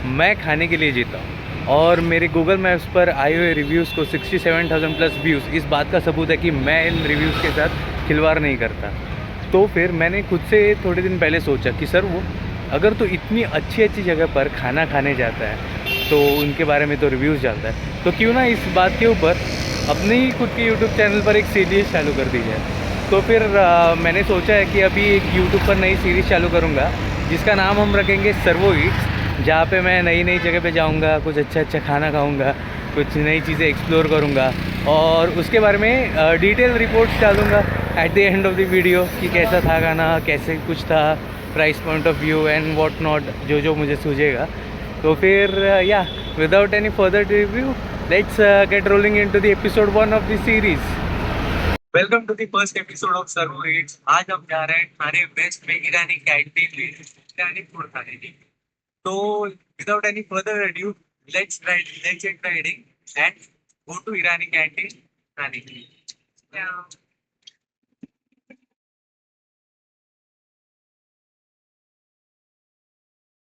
मैं खाने के लिए जीता हूँ। और मेरे गूगल मैप्स पर आए हुए रिव्यूज़ को 67,000 प्लस व्यूज़ इस बात का सबूत है कि मैं इन रिव्यूज़ के साथ खिलवाड़ नहीं करता। तो फिर मैंने खुद से थोड़े दिन पहले सोचा कि सर वो अगर तो इतनी अच्छी अच्छी जगह पर खाना खाने जाता है तो उनके बारे में तो रिव्यूज़ डालता है, तो क्यों ना इस बात के ऊपर अपने ही खुद के यूट्यूब चैनल पर एक सीरीज़ चालू कर दी जाए। तो फिर मैंने सोचा है कि अभी एक यूट्यूब पर नई सीरीज़ चालू करूँगा जिसका नाम हम रखेंगे सर्वो ईट्स, जहाँ पे मैं नई नई जगह पे जाऊँगा, कुछ अच्छा अच्छा खाना खाऊँगा, कुछ नई चीज़ें एक्सप्लोर करूँगा और उसके बारे में डिटेल रिपोर्ट्स डालूँगा at the end of the video कि कैसा था खाना, कैसे कुछ था, price point of view and what not, जो जो मुझे सूझेगा। तो फिर या without any further review, let's get rolling into the episode 1 of the series. Welcome to the first episode of Servo Eats. आज हम जा रहे हैं खाने बेस्ट में ईरानी कैंटीन में ईरानी फूड खाने की। तो without any further ado, let's get riding and go to Irani canteen. खाने के लिए। Yeah.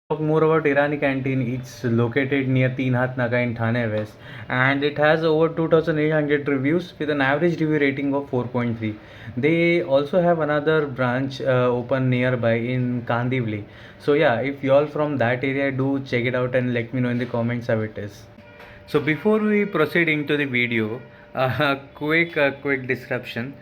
Talk more about Irani canteen. It's located near Teen Hath Naga in Thane West, and it has over 2,800 reviews with an average review rating of 4.3. They also have another branch open nearby in Kandivli. So yeah, if you all from that area, do check it out and let me know in the comments how it is. So before we proceed into the video, quick description.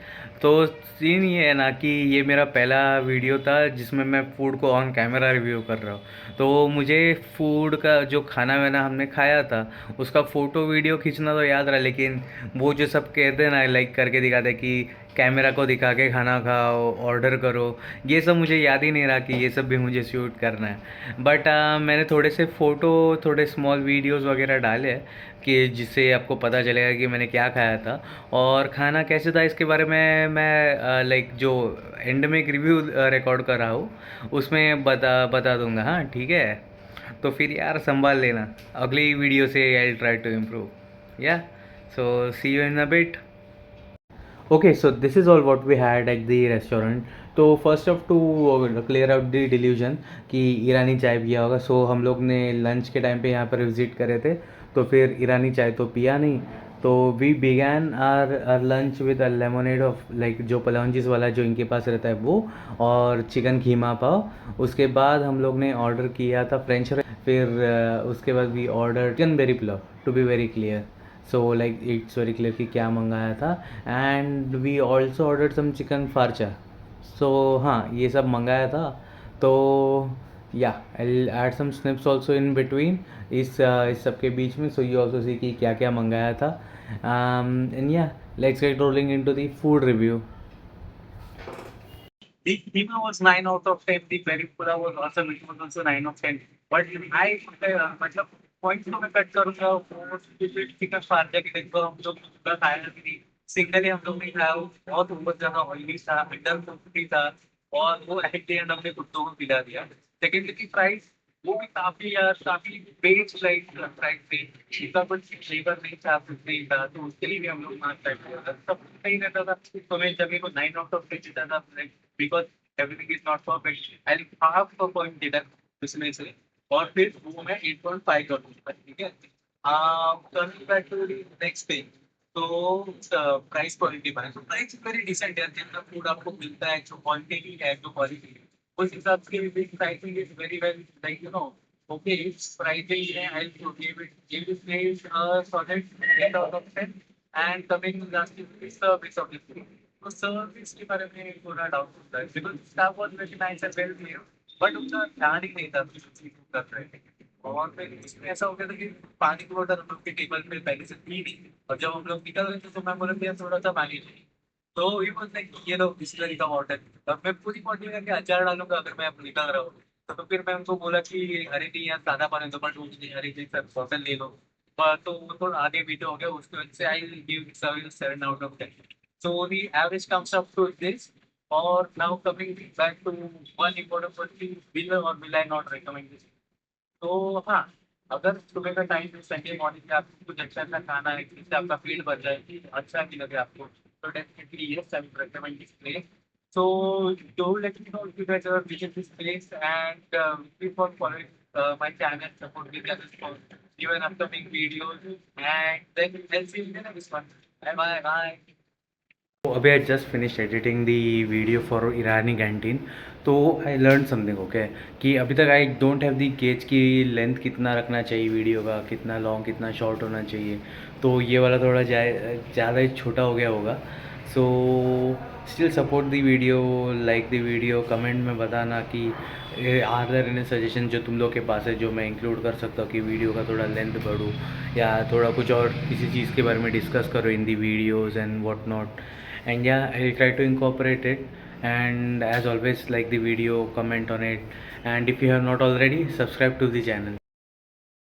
तो scene ये है ना कि ये मेरा पहला video था जिसमें मैं फूड को ऑन कैमरा रिव्यू कर रहा हूँ। तो मुझे फूड का जो खाना वाना हमने खाया था उसका फ़ोटो वीडियो खींचना तो याद रहा, लेकिन वो जो सब कहते हैं ना लाइक करके दिखाते कि कैमरा को दिखा के खाना खाओ, ऑर्डर करो, ये सब मुझे याद ही नहीं रहा कि ये सब भी मुझे शूट करना है। बट मैंने थोड़े से फ़ोटो, थोड़े स्मॉल वीडियोस वगैरह डाले हैं कि जिससे आपको पता चलेगा कि मैंने क्या खाया था और खाना कैसे था। इसके बारे में मैं लाइक जो एंड में एक रिव्यू रिकॉर्ड कर रहा हूँ उसमें बता दूंगा। हाँ ठीक है, तो फिर यार संभाल लेना, अगली वीडियो से I try to improve. Yeah so see you in a bit. Okay, so this is all what we had at the restaurant. तो first of to clear out the delusion कि ईरानी चाय पिया होगा। सो हम लोग ने लंच के टाइम पे यहाँ पर विज़िट करे थे तो फिर ईरानी चाय तो पिया नहीं। तो we began our lunch with a lemonade of like जो पलौंजीस वाला जो इनके पास रहता है वो, और चिकन कीमा पाव। उसके बाद हम लोग ने ऑर्डर किया था फ्रेंच फ्राई। फिर उसके बाद we order chicken berry pulao, to be very clear. So like it's very clear कि क्या मंगाया था। And we also order some chicken farcha. So हाँ ये सब मंगाया था। तो yeah I add some snips also in between इस सब के बीच में, सो यू ऑल्सो सी कि क्या क्या मंगाया था। एंड या let's get rolling into the food review. The Hima was 9 out of 10. The Peripura was awesome. It was also 9 of 10. But I मतलब पॉइंट्स तो मैं कट करूंगा। वो चिकन फार्जा की देखो हम लोग पूरा खाया नहीं, सिंगल ही हम लोग नहीं खाया। वो बहुत ऊपर ज्यादा ऑयली था, अंडर कुकडी था और वो एट द एंड हमने कुत्तों को पिला दिया। सेकेंड की प्राइस वो भी काफी यार काफी बेच लाइक प्राइस थी। इसका कुछ फ्लेवर नहीं था, कुछ नहीं था, तो उसके लिए भी हम लोग मार करते थे। सब सही रहता था तो मैं जगह को 9 आउट ऑफ 10 देता था because everything is not perfect. I half a point deduct उसमें से और फिर वो मैं 8.5 कर दूंगा। ठीक है, coming back to next thing. तो प्राइस क्वालिटी पर है तो प्राइस वेरी डिसेंट है। जितना फूड आपको मिलता है, जो क्वांटिटी है, जो क्वालिटी है, उस हिसाब से pricing is very well like you know okay. It's pricing है आई give this place a solid 8 out of 10। and coming last is service obviously। तो सर्विस के बारे में थोड़ा डाउट होता है because staff was very nice and well clear, but उनका ध्यान ही नहीं था कुछ चीज कर रहे थे। और फिर इसमें ऐसा हो गया था कि पानी की बोतल हम लोग के टेबल पे पहले से थी नहीं, और जब हम लोग निकल रहे थे तो मैं बोला भैया थोड़ा सा पानी चाहिए। तो ये बोलते हैं कि ये लोग बिस्लरी का वाटर, और मैं पूरी बॉटल करके अचार डालूंगा अगर मैं अब निकल रहा हूँ। तो फिर मैं उनको बोला कि अरे नहीं यार सादा पानी तो, बट नहीं अरे नहीं सर बॉटल ले लो। तो वो थोड़ा आगे पीछे हो गया, उसकी वजह से I give service 7 out of 10। So the average comes up to this। Or now coming back to one important thing, will I not recommend this? तो हाँ, अगर सुबह का टाइम है संडे मॉर्निंग में आपको कुछ अच्छा सा खाना है जिससे आपका पेट भर जाए, अच्छा भी लगे आपको, तो definitely yes I will recommend this place. So do let me know if you guys ever visit this place and please for following my channel, support me channel for even upcoming videos, and then I'll see you in the next one. Bye bye bye. So, अभी I just finished editing the video for Irani canteen. तो I learn something okay कि अभी तक I don't have the gauge की length कितना रखना चाहिए video का, कितना लॉन्ग कितना शॉर्ट होना चाहिए. तो ये वाला थोड़ा ज़्यादा ही छोटा हो गया होगा. So still support the video, like the video, comment में बताना कि आर देयर एनी सजेशन जो तुम लोग के पास है जो मैं इंक्लूड कर सकता हूँ कि वीडियो का थोड़ा लेंथ बढ़ूँ या थोड़ा कुछ और किसी चीज़ के बारे में डिस्कस करो in the videos and what not. And yeah, I'll try to incorporate it. And as always, like the video, comment on it, and if you have not already, subscribe to the channel.